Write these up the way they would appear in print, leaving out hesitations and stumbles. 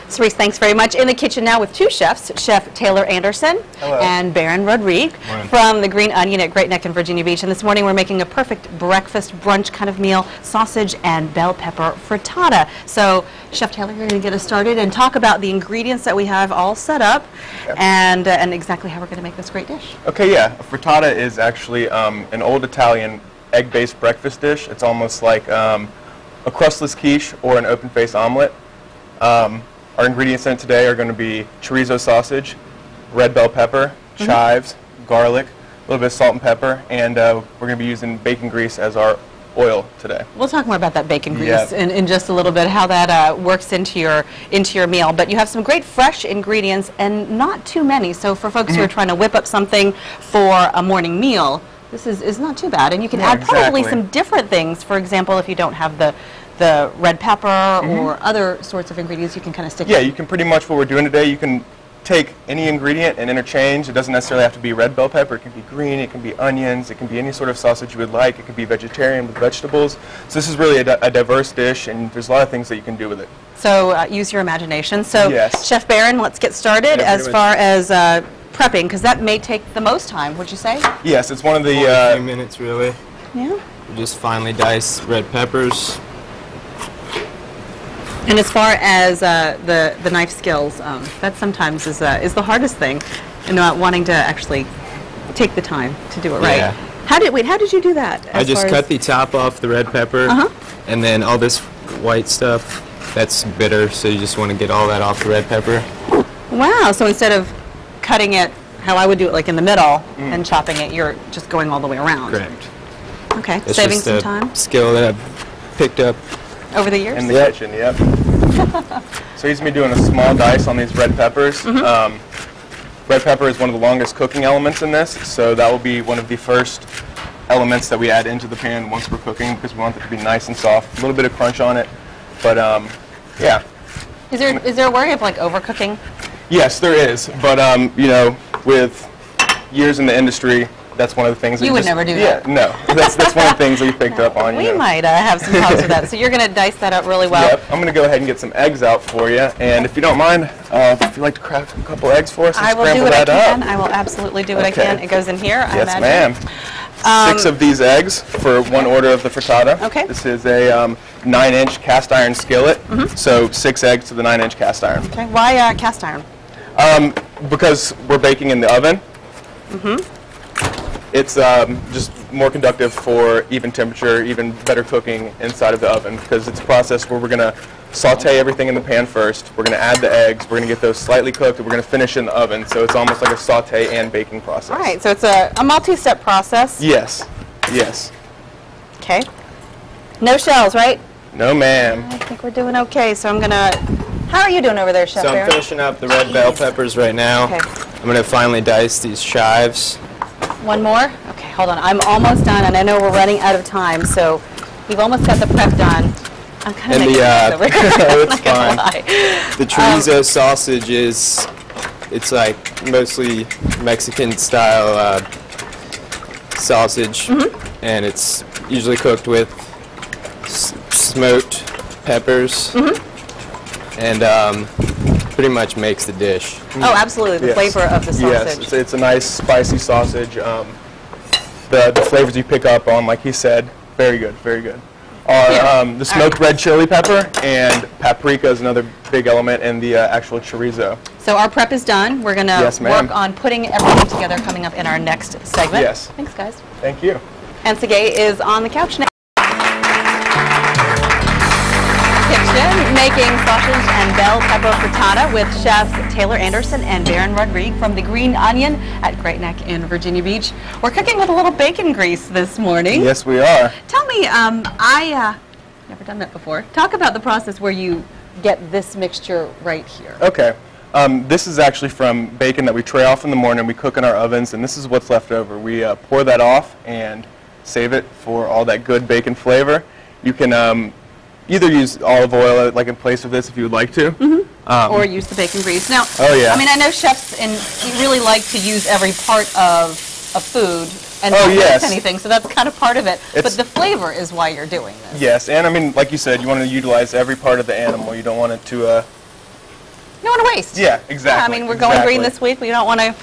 Cerise, thanks very much. In the kitchen now with two chefs, Chef Taylor Anderson Hello. and Baron Rodrigue from the Green Onion at Great Neck in Virginia Beach. And this morning we're making a perfect breakfast brunch kind of meal, sausage and bell pepper frittata. So Chef Taylor, you're going to get us started and talk about the ingredients that we have all set up and exactly how we're going to make this great dish. Okay, yeah. A frittata is actually an old Italian egg-based breakfast dish. It's almost like a crustless quiche or an open-faced omelet. Our ingredients in it today are going to be chorizo sausage, red bell pepper, chives, garlic, a little bit of salt and pepper, and we're going to be using bacon grease as our oil today. We'll talk more about that bacon grease in just a little bit, how that works into your meal. But you have some great fresh ingredients and not too many. So for folks who are trying to whip up something for a morning meal, this is not too bad. And you can add probably some different things. For example, if you don't have the red pepper or other sorts of ingredients, you can kind of stick. Yeah, you can pretty much, what we're doing today, you can take any ingredient and interchange. It doesn't necessarily have to be red bell pepper. It can be green, it can be onions, it can be any sort of sausage you would like. It can be vegetarian with vegetables. So this is really a diverse dish, and there's a lot of things that you can do with it. So use your imagination. So Chef Baron, let's get started as far as prepping, because that may take the most time, would you say? Yes, it's one of the... 40 minutes, really. Yeah. Just finely dice red peppers. And as far as the knife skills, that sometimes is the hardest thing, in wanting to actually take the time to do it right. Yeah. How did you do that? I just cut the top off the red pepper, and then all this white stuff, that's bitter, so you just want to get all that off the red pepper. Wow, so instead of cutting it how I would do it, like in the middle, and chopping it, you're just going all the way around. Correct. Okay, It's saving just some a time skill that I've picked up over the years? In the kitchen, yep. So he's going to be doing a small dice on these red peppers. Red pepper is one of the longest cooking elements in this, so that will be one of the first elements that we add into the pan once we're cooking, because we want it to be nice and soft. A little bit of crunch on it, but yeah. Is there a worry of like overcooking? Yes, there is, but you know, with years in the industry, that's one of the things that you would never do that. Yeah, no, that's one of the things that we picked up on. We might have some problems with that. So you're going to dice that up really well. Yep, I'm going to go ahead and get some eggs out for you, and if you don't mind, if you'd like to crack a couple eggs for us and scramble that up. I will do what I can. I will absolutely do what I can. It goes in here, I imagine. Yes, ma'am. 6 of these eggs for one order of the frittata. Okay. This is a 9-inch cast iron skillet, so 6 eggs to the 9-inch cast iron. Okay. Why cast iron? Because we're baking in the oven. It's just more conductive for even temperature, even better cooking inside of the oven, because it's a process where we're going to saute everything in the pan first. We're going to add the eggs. We're going to get those slightly cooked, and we're going to finish in the oven. So it's almost like a saute and baking process. All right. So it's a multi-step process. Yes. Yes. Okay. No shells, right? No, ma'am. I think we're doing okay. So I'm going to... How are you doing over there, Chef So I'm Baron? finishing up the red bell peppers right now. Okay. I'm going to finely dice these chives. One more? Okay, hold on. I'm almost done, and I know we're running out of time, so we've almost got the prep done. I'm kind of making a mess over here. It's fine. The chorizo sausage it's like mostly Mexican style sausage, and it's usually cooked with smoked peppers, and pretty much makes the dish. Oh, absolutely, the flavor of the sausage. Yes, it's a nice spicy sausage. The flavors you pick up on, like he said, very good, very good. The smoked red chili pepper and paprika is another big element in the actual chorizo. So our prep is done. We're going to work on putting everything together coming up in our next segment. Yes. Thanks, guys. Thank you. And Sergey is on the couch now. Kitchen, making sausage and bell pepper frittata with chefs Taylor Anderson and Baron Rodrigue from the Green Onion at Great Neck in Virginia Beach. We're cooking with a little bacon grease this morning. Yes, we are. Tell me, I never done that before. Talk about the process where you get this mixture right here. Okay. This is actually from bacon that we tray off in the morning. We cook in our ovens, and this is what's left over. We pour that off and save it for all that good bacon flavor. You can either use olive oil like in place of this if you would like to. Or use the bacon grease. Now, I mean, I know chefs really like to use every part of a food and Oh, not yes. waste anything, so that's kind of part of it. But the flavor is why you're doing this. Yes, and I mean, like you said, you want to utilize every part of the animal. You don't want it to You don't want to waste. Yeah, exactly. Yeah, I mean, we're going green this week. We don't want to,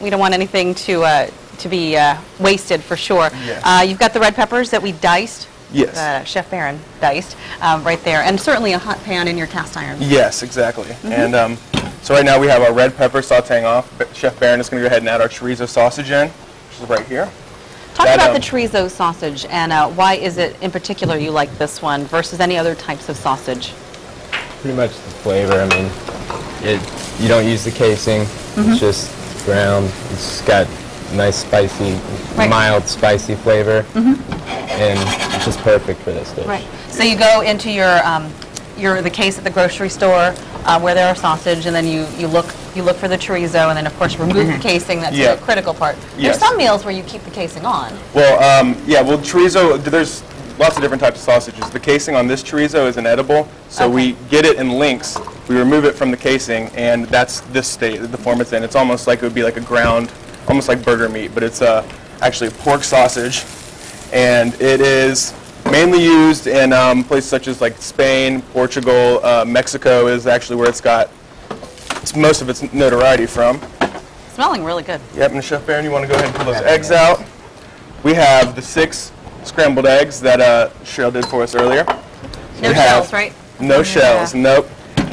we don't want anything to be wasted for sure. Yes. You've got the red peppers that we diced. Yes. Chef Barron diced right there, and certainly a hot pan in your cast iron. Yes, exactly. And so right now we have our red pepper sauteing off. Chef Barron is going to go ahead and add our chorizo sausage in, which is right here. Talk about the chorizo sausage, and why is it in particular you like this one versus any other types of sausage? Pretty much the flavor. I mean, you don't use the casing. It's just ground. It's got nice spicy, mild spicy flavor, and it's just perfect for this dish. Right. So you go into the case at the grocery store where there are sausage, and then you look for the chorizo, and then of course remove the casing. That's the critical part. Yes. There's some meals where you keep the casing on. Well, chorizo. There's lots of different types of sausages. The casing on this chorizo is inedible, so we get it in links. We remove it from the casing, and that's this state, the form it's in. It's almost like it would be like a ground, almost like burger meat, but it's actually a pork sausage, and it is mainly used in places such as like Spain, Portugal, Mexico is actually where it's got most of its notoriety from. Smelling really good. Yep, and Chef Barron, you want to go ahead and pull those eggs out. We have the 6 scrambled eggs that Cheryl did for us earlier. No shells, right? No shells, nope.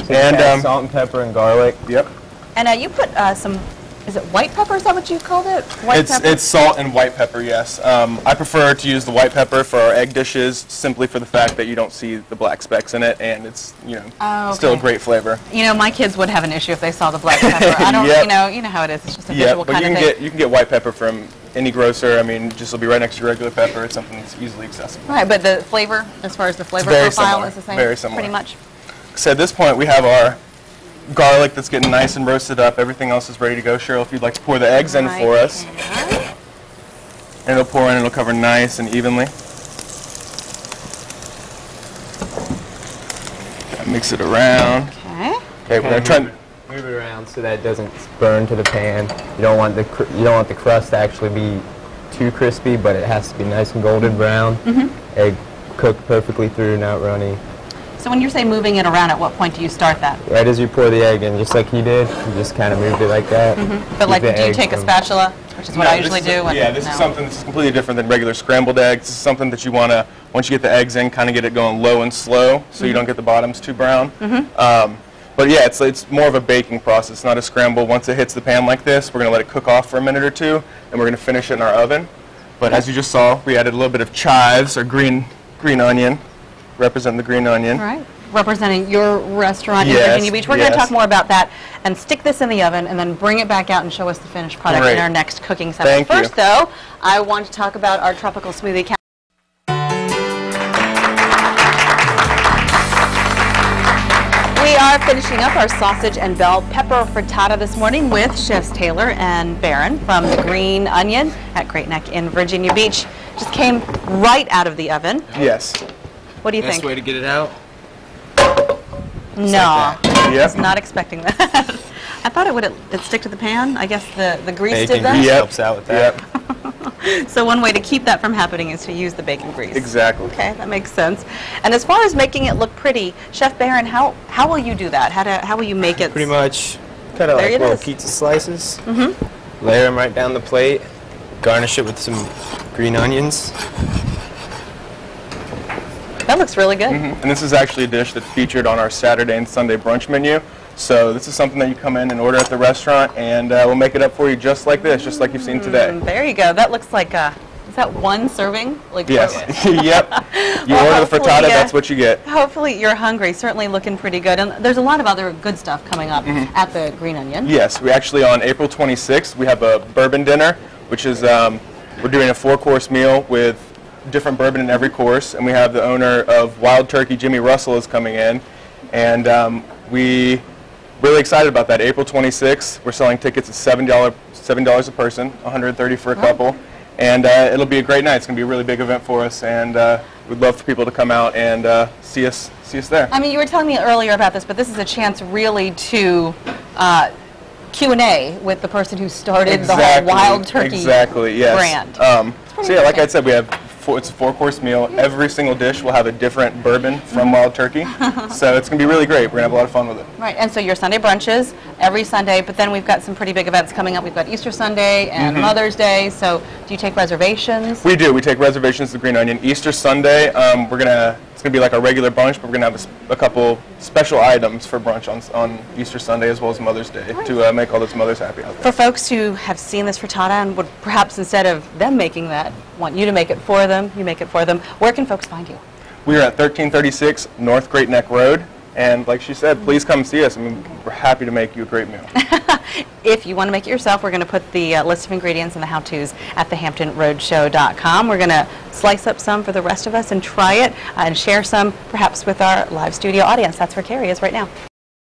So and salt and pepper and garlic. Yep. And you put some, is it white pepper? Is that what you called it? White pepper? It's salt and white pepper, yes. I prefer to use the white pepper for our egg dishes simply for the fact that you don't see the black specks in it, and it's still a great flavor. My kids would have an issue if they saw the black pepper. I don't, you know how it is. It's just a visual kind of thing. You can get white pepper from any grocer. I mean, just will be right next to your regular pepper. It's something that's easily accessible. Right, but the flavor, as far as the flavor very profile, similar. is the same. Very similar. Pretty much. So at this point, we have our garlic that's getting nice and roasted up. Everything else is ready to go. Cheryl, if you'd like to pour the eggs in for us. And it'll pour in and it'll cover nice and evenly. Mix it around. Okay, we're going to try and move it around so that it doesn't burn to the pan. You don't want the crust to actually be too crispy, but it has to be nice and golden brown. Egg cooked perfectly through, not runny. So when you say moving it around, at what point do you start that? Right as you pour the egg in, just like he did. You just kind of moved it like that. But like, do you take a spatula, which is what I usually do? This is something that's completely different than regular scrambled eggs. This is something that you want to, once you get the eggs in, kind of get it going low and slow, so you don't get the bottoms too brown. But yeah, it's more of a baking process, not a scramble. Once it hits the pan like this, we're going to let it cook off for a minute or two, and we're going to finish it in our oven. But as you just saw, we added a little bit of chives, or green onion, representing the green onion. Right. Representing your restaurant in Virginia Beach. We're going to talk more about that and stick this in the oven and then bring it back out and show us the finished product in our next cooking session. First, though, I want to talk about our tropical smoothie. We are finishing up our sausage and bell pepper frittata this morning with Chefs Taylor and Barron from the Green Onion at Great Neck in Virginia Beach. Just came right out of the oven. Yes. What do you think? Best way to get it out? No, like I was not expecting that. I thought it'd stick to the pan. I guess the grease did that. Grease helps out with that. So one way to keep that from happening is to use the bacon grease. Exactly. Okay, that makes sense. And as far as making it look pretty, Chef Barron, how will you do that? How will you make it? Pretty much kind of like little pizza slices. Layer them right down the plate. Garnish it with some green onions. That looks really good. And this is actually a dish that's featured on our Saturday and Sunday brunch menu. So this is something that you come in and order at the restaurant, and we'll make it up for you just like this, just like you've seen today. There you go. That looks like, is that one serving? Like yes. Yep. You order the frittata, that's what you get. Hopefully you're hungry. Certainly looking pretty good. And there's a lot of other good stuff coming up at the Green Onion. Yes. We actually, on April 26th, we have a bourbon dinner, which is, we're doing a 4-course meal with different bourbon in every course, and we have the owner of Wild Turkey, Jimmy Russell, is coming in, and we really excited about that. April 26th, we're selling tickets at $7 a person, $130 for a couple, and it'll be a great night. It's going to be a really big event for us, and we'd love for people to come out and see us there. I mean, you were telling me earlier about this, but this is a chance really to Q&A with the person who started the whole Wild Turkey brand. So yeah, like I said, we have it's a 4-course meal. Every single dish will have a different bourbon from wild turkey. So it's going to be really great. We're going to have a lot of fun with it. Right, and so your Sunday brunches every Sunday, but then we've got some pretty big events coming up. We've got Easter Sunday and Mother's Day. So do you take reservations? We do. We take reservations to Green Onion. Easter Sunday, it's going to be like a regular brunch, but we're going to have a couple special items for brunch on Easter Sunday as well as Mother's Day to make all those mothers happy out there. For folks who have seen this frittata and would perhaps instead of them making that, want you to make it for them, you make it for them, where can folks find you? We are at 1336 North Great Neck Road, and like she said, please come see us. I mean, we're happy to make you a great meal. If you want to make it yourself, we're going to put the list of ingredients and the how-tos at thehamptonroadshow.com. We're going to slice up some for the rest of us and try it and share some perhaps with our live studio audience. That's where Carrie is right now.